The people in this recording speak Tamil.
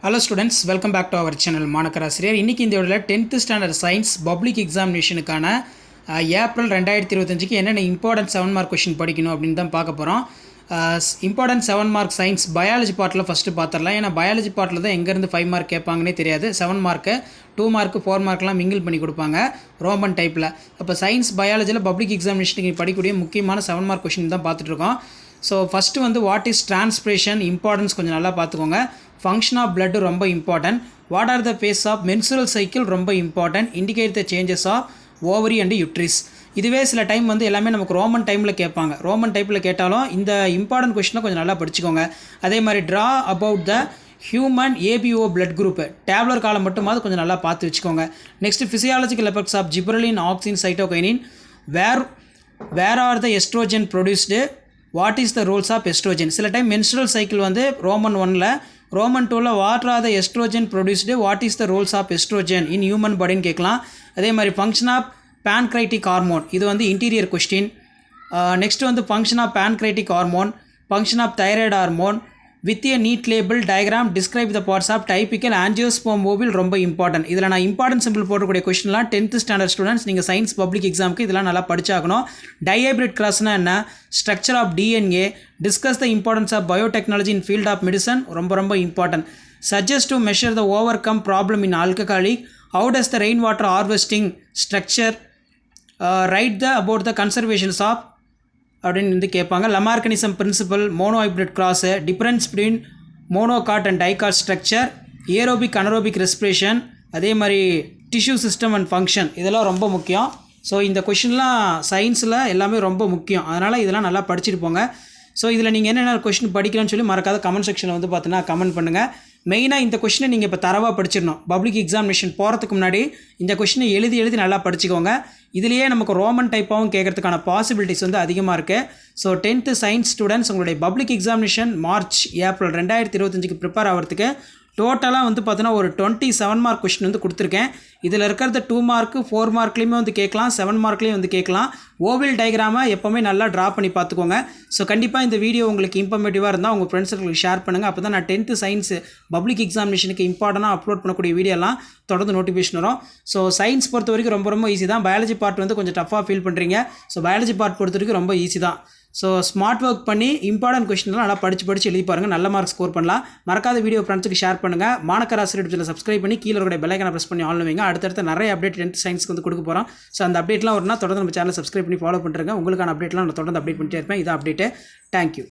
Hello students, welcome back to our channel மாணக்கராசிரியர். இன்னைக்கு இந்த வீடியோல 10th ஸ்டாண்டர்ட் சயின்ஸ் பப்ளிக் எக்ஸாமினேஷனுக்கான ஏப்ரல் 2025க்கு என்னென்ன இம்பார்ட்டன்ட் 7 மார்க் क्वेश्चन படிக்கணும் அப்படின்னு தான் பார்க்க போகிறோம். இம்பார்ட்டன்ட் 7 மார்க் சயின்ஸ் பயாலஜி பார்ட்டில் ஃபஸ்ட்டு பார்த்துடலாம். ஏன்னா பயாலஜி பார்ட்டில் தான் எங்கேருந்து 5 மார்க் கேட்பாங்கன்னே தெரியாது. 7 மார்க்கு 2 மார்க்கு 4 மார்க்லாம் மிங்கிள் பண்ணி கொடுப்பாங்க ரோமன் டைப்பில். அப்போ சயின்ஸ் பயாலஜியில் பப்ளிக் எக்ஸாமினேஷனுக்கு படிக்கக்கூடிய முக்கியமான 7 மார்க் கொஷின் தான் பார்த்துட்ருக்கோம். ஸோ ஃபஸ்ட்டு வந்து வாட் இஸ் டிரான்ஸ்பிரேஷன் இம்பார்ட்டன்ஸ் கொஞ்சம் நல்லா பார்த்துக்கோங்க. ஃபங்க்ஷன் ஆஃப் பிளட் ரொம்ப important. What are the phase of menstrual cycle ரொம்ப important. Indicate the changes of ovary and uterus. இதுவே சில டைம் வந்து எல்லாமே நமக்கு ரோமன் டைமில் கேட்பாங்க. ரோமன் டைப்பில் கேட்டாலும் இந்த இம்பார்ட்டன்ட் கொஷினை கொஞ்சம் நல்லா படிச்சுக்கோங்க. அதே மாதிரி draw about the human ABO blood group tabular column மட்டுமாவது கொஞ்சம் நல்லா பார்த்து வச்சுக்கோங்க. Next physiological effects of gibberellin, auxin, cytokinin. Where are the estrogen produced. What is the roles of estrogen. சில டைம் மென்ஸ்ட்ரல் சைக்கிள் வந்து ரோமன் 1ல், ரோமன் 2ல் what are the estrogen produced, what is the roles of estrogen in human பாடின்னு கேட்கலாம். அதே மாதிரி ஃபங்க்ஷன் ஆஃப் பேன்க்ரைட்டிக் ஹார்மோன், இது வந்து இன்டீரியர் கொஸ்டின். நெக்ஸ்ட் வந்து function of pancreatic hormone, function of thyroid hormone with a neat label diagram describe the parts of typical angiosperm ovule ரொம்ப இம்பார்ட்டன்ட். இதில் நான் இம்பார்ட்டன்ட் சிம்பிள் போடக்கூடிய கொஸ்டின்லாம் 10th ஸ்டாண்டர்ட் ஸ்டூடெண்ட்ஸ் நீங்கள் சயின்ஸ் பப்ளிக் எக்ஸாமுக்கு இதெல்லாம் நல்லா படிச்சாகணும். டைஹைப்ரிட் கிராஸ்னால் என்ன, structure of DNA, discuss the importance of biotechnology in field of medicine ரொம்ப important. Suggest to measure the overcome problem in alcoholic. How does the rain water harvesting structure. Write the about the conservations of அப்படின்னு வந்து கேட்பாங்க. Lamarckism principle, mono hybrid cross, difference between monocot and dicot structure, aerobic anaerobic respiration, அதே மாதிரி டிஷ்யூ சிஸ்டம் அண்ட் ஃபங்க்ஷன், இதெல்லாம் ரொம்ப முக்கியம். ஸோ இந்த கொஷின்லாம் சயின்ஸில் எல்லாமே ரொம்ப முக்கியம். அதனால் இதெல்லாம் நல்லா படிச்சுட்டு போங்க. ஸோ இதில் நீங்கள் என்னென்ன கொஷின் படிக்கலாம்னு சொல்லி மறக்காத கமெண்ட் செக்ஷனில் வந்து பார்த்தீங்கன்னா கமெண்ட் பண்ணுங்கள். மெயினாக இந்த கொஷினை நீங்கள் இப்போ தரவாக படிச்சிடணும். பப்ளிக் எக்ஸாமினேஷன் போகிறதுக்கு முன்னாடி இந்த கொஷினை எழுதி நல்லா படிச்சுக்கோங்க. இதுலேயே நமக்கு ரோமன் டைப்பாகவும் கேட்கறதுக்கான பாசிபிலிட்டிஸ் வந்து அதிகமாக இருக்குது. ஸோ 10th சயின்ஸ் ஸ்டூடெண்ட்ஸ் உங்களுடைய பப்ளிக் எக்ஸாமினேஷன் மார்ச் ஏப்ரல் 2025க்கு ப்ரிப்பேர் ஆகிறதுக்கு டோட்டலாக வந்து பார்த்தீங்கன்னா ஒரு 27 மார்க் கொஷின் வந்து கொடுத்துருக்கேன். இதில் இருக்கிறத 2 மார்க்கு 4 மார்க்லேயுமே வந்து கேட்கலாம், 7 மார்க்லேயும் வந்து கேட்கலாம். ஓவில் டயக்ராமை எப்போவுமே நல்லா ட்ரா பண்ணி பார்த்துக்கோங்க. ஸோ கண்டிப்பாக இந்த வீடியோ உங்களுக்கு இன்ஃபர்மேட்டிவாக இருந்தால் உங்கள் ஃப்ரெண்ட்ஸுங்களுக்கு ஷேர் பண்ணுங்கள். அப்போ தான் நான் 10th சயின்ஸ் பப்ளிக் எக்ஸாமினேஷனுக்கு இம்பார்ட்டனாக அப்லோட் பண்ணக்கூடிய வீடியோலாம் தொடர்ந்து நோட்டிஃபிகேஷன் வரும். ஸோ சயின்ஸ் பொறுத்த வரைக்கும் ரொம்ப ஈஸி தான். பயாலஜி பார்ட் வந்து கொஞ்சம் டஃப்பாக ஃபீல் பண்ணுறீங்க. ஸோ பயாலஜி பார்ட் பொறுத்த வரைக்கும் ரொம்ப ஈஸி தான். ஸோ ஸ்மார்ட் ஒர்க் பண்ணி இம்பார்ட்டன்ட் கொஸ்டின்லாம் நல்லா படித்து எழுதி பாருங்கள். நல்ல மார்க் ஸ்கோர் பண்ணலாம். மறக்காத வீடியோ ஃப்ரெண்ட்ஸுக்கு ஷேர் பண்ணுங்கள். மாணக்கராசிரியர் சேனலை சப்ஸ்கிரைப் பண்ணி கீழே இருக்கிற பெல் ஐகானை ப்ரெஸ் பண்ணி ஆன் வைங்க. அடுத்தடுத்து நிறைய அப்டேட் 10th சயின்ஸ்க்கு வந்து கொடுக்க போகிறோம். ஸோ அந்த அப்டேட்லாம் வரும்னா தொடர்ந்து நம்ம சேனலை சப்ஸ்கிரைப் பண்ணி ஃபாலோ பண்ணுறேங்க. உங்களுக்கான அப்டேட்லாம் நான் தொடர்ந்து அப்டேட் பண்ணிட்டே இருப்பேன். இதான் அப்டேட்டு. தேங்க்யூ.